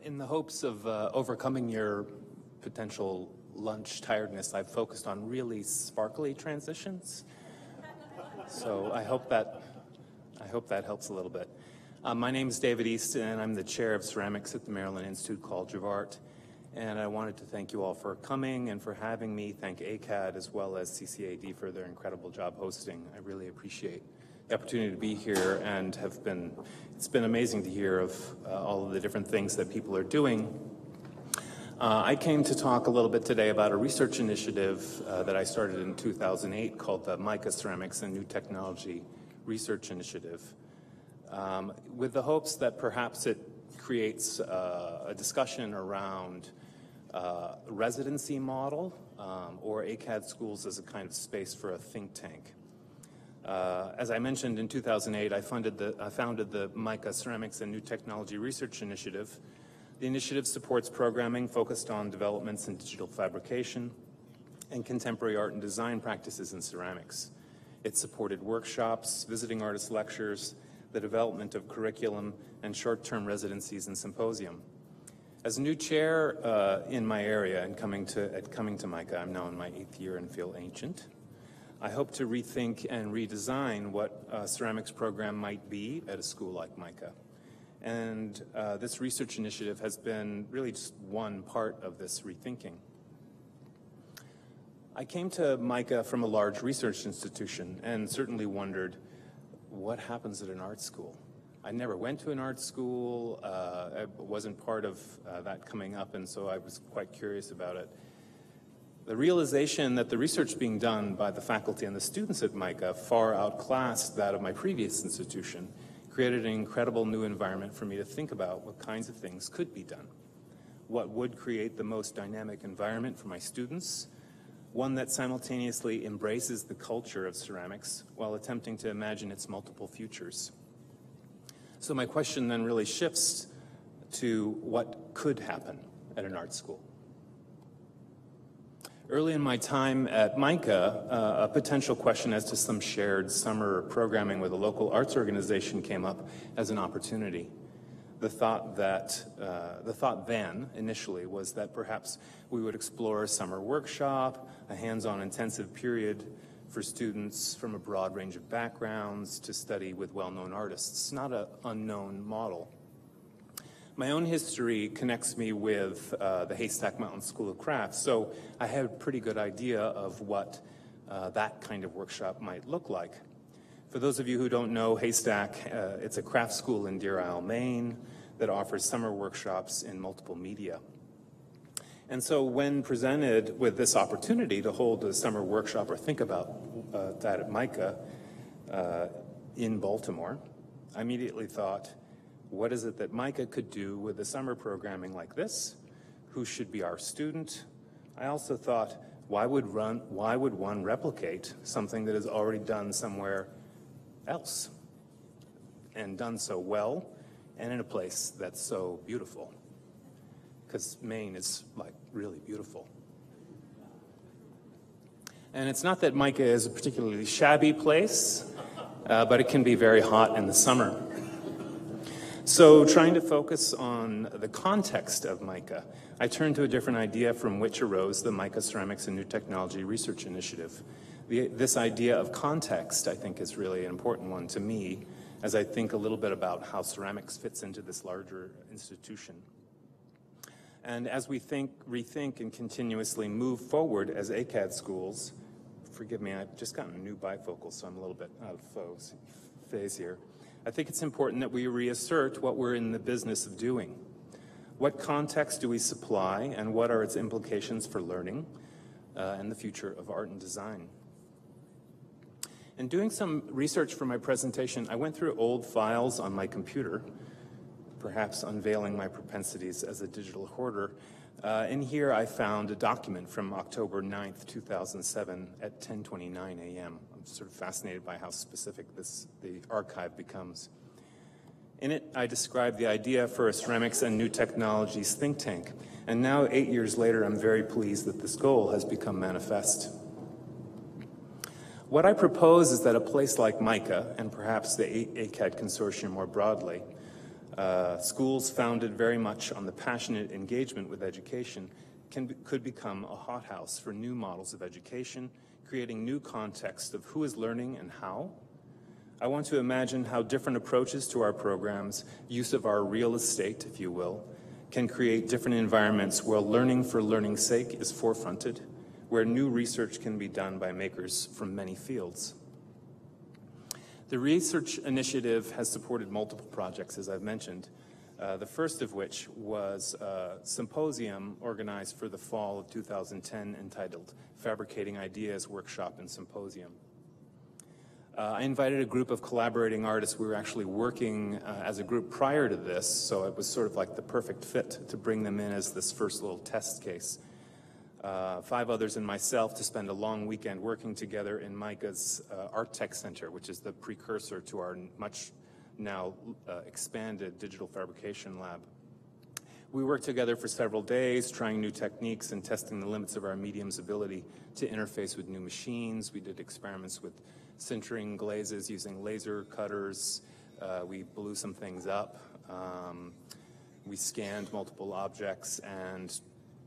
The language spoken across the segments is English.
In the hopes of overcoming your potential lunch tiredness, I've focused on really sparkly transitions. So I hope that helps a little bit. My name is David Easton, and I'm the chair of ceramics at the Maryland Institute College of Art. And I wanted to thank you all for coming and for having me. Thank AICAD as well as CCAD for their incredible job hosting. I really appreciate the opportunity to be here, and it's been amazing to hear of all of the different things that people are doing. I came to talk a little bit today about a research initiative that I started in 2008 called the Mica Ceramics and New Technology Research Initiative, with the hopes that perhaps it creates a discussion around residency model or AICAD schools as a kind of space for a think tank. As I mentioned, in 2008, I founded the Mica Ceramics and New Technology Research Initiative. The initiative supports programming focused on developments in digital fabrication and contemporary art and design practices in ceramics. It supported workshops, visiting artist lectures, the development of curriculum, and short-term residencies and symposium. As a new chair in my area and coming to Mica, I'm now in my 8th year and feel ancient. I hope to rethink and redesign what a ceramics program might be at a school like Mica. And this research initiative has been really just one part of this rethinking. I came to Mica from a large research institution and certainly wondered, what happens at an art school? I never went to an art school. I wasn't part of that coming up, and so I was quite curious about it. The realization that the research being done by the faculty and the students at Mica far outclassed that of my previous institution created an incredible new environment for me to think about what kinds of things could be done. What would create the most dynamic environment for my students, one that simultaneously embraces the culture of ceramics while attempting to imagine its multiple futures. So my question then really shifts to what could happen at an art school. Early in my time at Mica, a potential question as to some shared summer programming with a local arts organization came up as an opportunity. The thought then, initially, was that perhaps we would explore a summer workshop, a hands-on intensive period for students from a broad range of backgrounds to study with well-known artists, not an unknown model. My own history connects me with the Haystack Mountain School of Crafts, so I had a pretty good idea of what that kind of workshop might look like. For those of you who don't know Haystack, it's a craft school in Deer Isle, Maine, that offers summer workshops in multiple media. And so when presented with this opportunity to hold a summer workshop or think about that at Mica in Baltimore, I immediately thought, what is it that Mica could do with a summer programming like this? Who should be our student? I also thought, why would one replicate something that is already done somewhere else and done so well and in a place that's so beautiful? Because Maine is like really beautiful. And it's not that Mica is a particularly shabby place, but it can be very hot in the summer. So trying to focus on the context of Mica, I turned to a different idea from which arose the Mica Ceramics and New Technology Research Initiative. This idea of context, I think, is really an important one to me as I think a little bit about how ceramics fits into this larger institution. And as we rethink, and continuously move forward as AICAD schools, forgive me, I've just gotten a new bifocal, so I'm a little bit out of phase here. I think it's important that we reassert what we're in the business of doing. What context do we supply, and what are its implications for learning and the future of art and design? In doing some research for my presentation, I went through old files on my computer, perhaps unveiling my propensities as a digital hoarder. In here, I found a document from October 9th, 2007 at 10:29 a.m. I'm sort of fascinated by how specific the archive becomes. In it, I described the idea for a ceramics and new technologies think tank. And now, 8 years later, I'm very pleased that this goal has become manifest. What I propose is that a place like Mica, and perhaps the AICAD consortium more broadly, Schools founded very much on the passionate engagement with education could become a hothouse for new models of education, creating new contexts of who is learning and how. I want to imagine how different approaches to our programs, use of our real estate, if you will, can create different environments where learning for learning's sake is forefronted, where new research can be done by makers from many fields. The research initiative has supported multiple projects, as I've mentioned, the first of which was a symposium organized for the fall of 2010 entitled Fabricating Ideas Workshop and Symposium. I invited a group of collaborating artists. We were actually working as a group prior to this, so it was sort of like the perfect fit to bring them in as this first little test case. 5 others and myself to spend a long weekend working together in Mica's Art Tech Center, which is the precursor to our much now expanded digital fabrication lab. We worked together for several days, trying new techniques and testing the limits of our medium's ability to interface with new machines. We did experiments with sintering glazes using laser cutters. We blew some things up. We scanned multiple objects and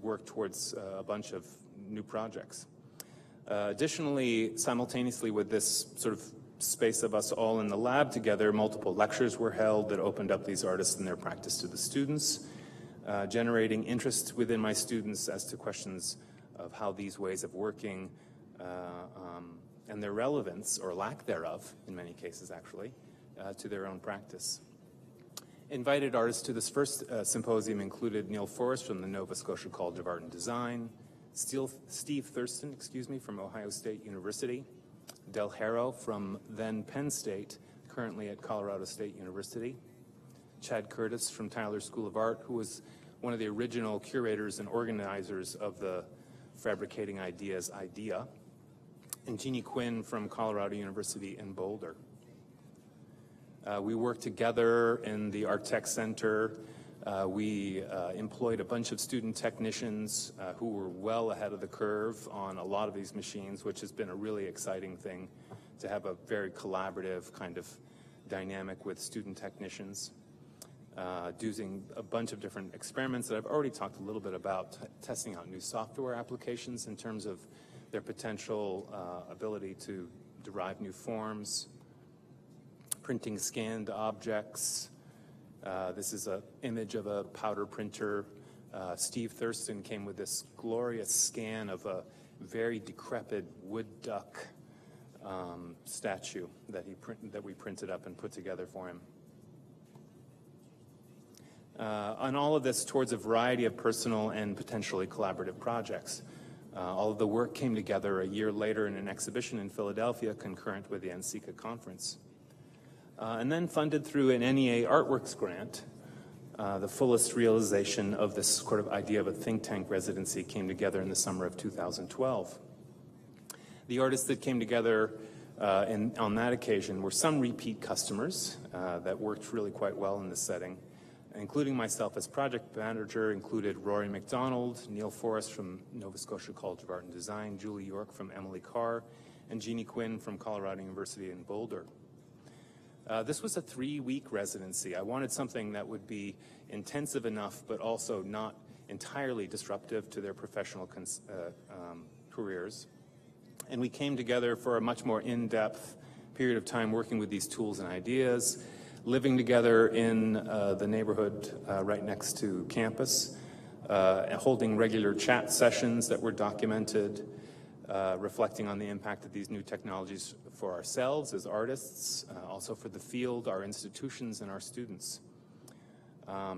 worked towards a bunch of new projects. Additionally, simultaneously with this sort of space of us all in the lab together, multiple lectures were held that opened up these artists and their practice to the students, generating interest within my students as to questions of how these ways of working and their relevance, or lack thereof, in many cases actually, to their own practice. Invited artists to this first symposium included Neil Forrest from the Nova Scotia College of Art and Design, Steve Thurston, from Ohio State University, Del Harrow from then Penn State, currently at Colorado State University, Chad Curtis from Tyler School of Art, who was one of the original curators and organizers of the Fabricating Ideas idea, and Jeannie Quinn from Colorado University in Boulder. We worked together in the Art Tech Center. We employed a bunch of student technicians who were well ahead of the curve on a lot of these machines, which has been a really exciting thing to have a very collaborative kind of dynamic with student technicians, doing a bunch of different experiments that I've already talked a little bit about, testing out new software applications in terms of their potential ability to derive new forms, printing scanned objects. This is an image of a powder printer. Steve Thurston came with this glorious scan of a very decrepit wood duck statue that we printed up and put together for him. On all of this towards a variety of personal and potentially collaborative projects. All of the work came together a year later in an exhibition in Philadelphia concurrent with the AICAD conference. And then funded through an NEA Artworks grant, the fullest realization of this sort of idea of a think tank residency came together in the summer of 2012. The artists that came together on that occasion were some repeat customers that worked really quite well in this setting, including myself as project manager, included Rory McDonald, Neil Forrest from Nova Scotia College of Art and Design, Julie York from Emily Carr, and Jeannie Quinn from Colorado University in Boulder. This was a 3-week residency. I wanted something that would be intensive enough, but also not entirely disruptive to their professional careers. And we came together for a much more in-depth period of time working with these tools and ideas, living together in the neighborhood right next to campus, holding regular chat sessions that were documented, reflecting on the impact of these new technologies for ourselves as artists, also for the field, our institutions, and our students.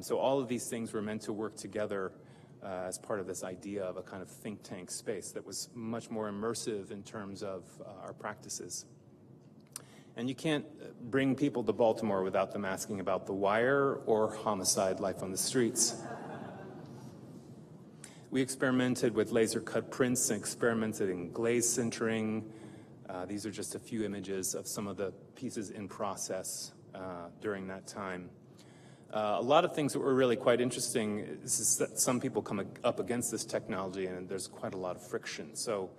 So all of these things were meant to work together as part of this idea of a kind of think tank space that was much more immersive in terms of our practices. And you can't bring people to Baltimore without them asking about The Wire or homicide life on the streets. We experimented with laser cut prints and experimented in glaze sintering. These are just a few images of some of the pieces in process during that time. A lot of things that were really quite interesting is that some people come up against this technology and there's quite a lot of friction. So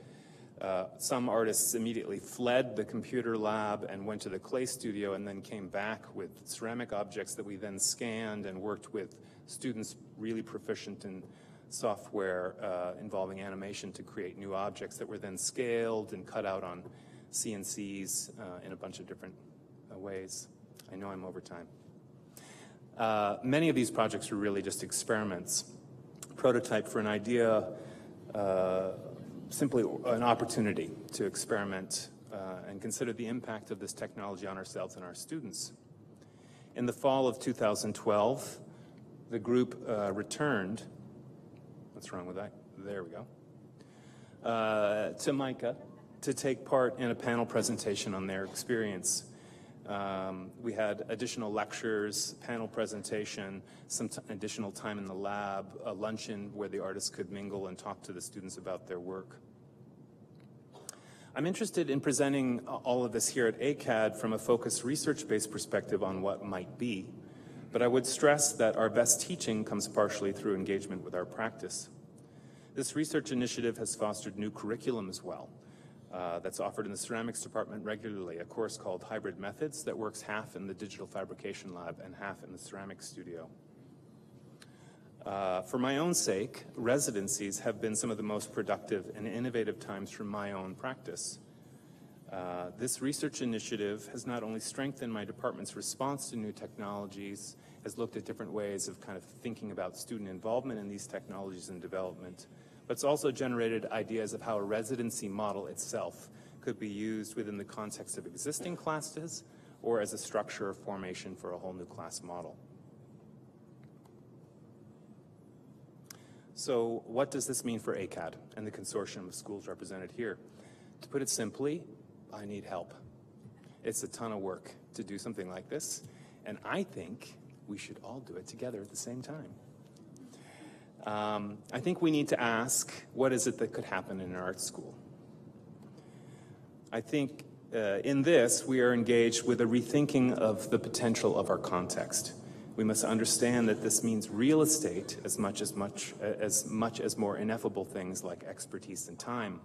Some artists immediately fled the computer lab and went to the clay studio and then came back with ceramic objects that we then scanned and worked with students really proficient in software involving animation to create new objects that were then scaled and cut out on CNCs in a bunch of different ways. I know I'm over time. Many of these projects were really just experiments. Prototype for an idea, simply an opportunity to experiment and consider the impact of this technology on ourselves and our students. In the fall of 2012, the group returned, what's wrong with that? There we go, to Mica to take part in a panel presentation on their experience. We had additional lectures, panel presentation, some additional time in the lab, a luncheon where the artists could mingle and talk to the students about their work. I'm interested in presenting all of this here at AICAD from a focused research-based perspective on what might be, but I would stress that our best teaching comes partially through engagement with our practice. This research initiative has fostered new curriculum as well. That's offered in the ceramics department regularly, a course called Hybrid Methods that works half in the digital fabrication lab and half in the ceramics studio. For my own sake, residencies have been some of the most productive and innovative times for my own practice. This research initiative has not only strengthened my department's response to new technologies, has looked at different ways of kind of thinking about student involvement in these technologies and development, but it's also generated ideas of how a residency model itself could be used within the context of existing classes or as a structure or formation for a whole new class model. So what does this mean for AICAD and the consortium of schools represented here? To put it simply, I need help. It's a ton of work to do something like this, and I think we should all do it together at the same time. I think we need to ask, what is it that could happen in an art school? I think in this, we are engaged with a rethinking of the potential of our context. We must understand that this means real estate as much as more ineffable things like expertise and time.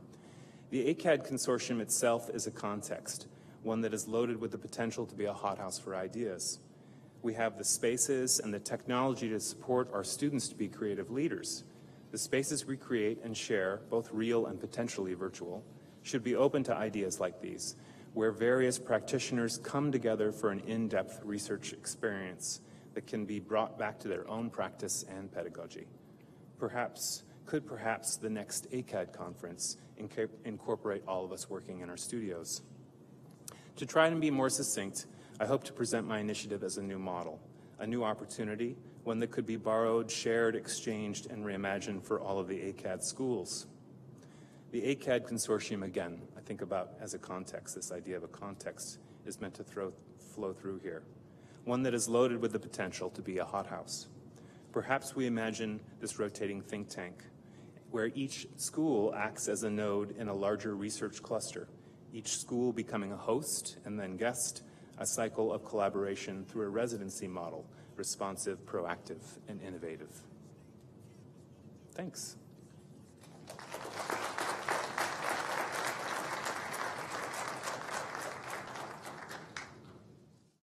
The AICAD consortium itself is a context, one that is loaded with the potential to be a hothouse for ideas. We have the spaces and the technology to support our students to be creative leaders. The spaces we create and share, both real and potentially virtual, should be open to ideas like these, where various practitioners come together for an in-depth research experience that can be brought back to their own practice and pedagogy. Perhaps the next AICAD conference incorporate all of us working in our studios. To try and be more succinct, I hope to present my initiative as a new model, a new opportunity, one that could be borrowed, shared, exchanged, and reimagined for all of the AICAD schools. The AICAD consortium, again, I think about as a context. This idea of a context is meant to flow through here, one that is loaded with the potential to be a hothouse. Perhaps we imagine this rotating think tank, where each school acts as a node in a larger research cluster, each school becoming a host and then guest, a cycle of collaboration through a residency model, responsive, proactive, and innovative. Thanks.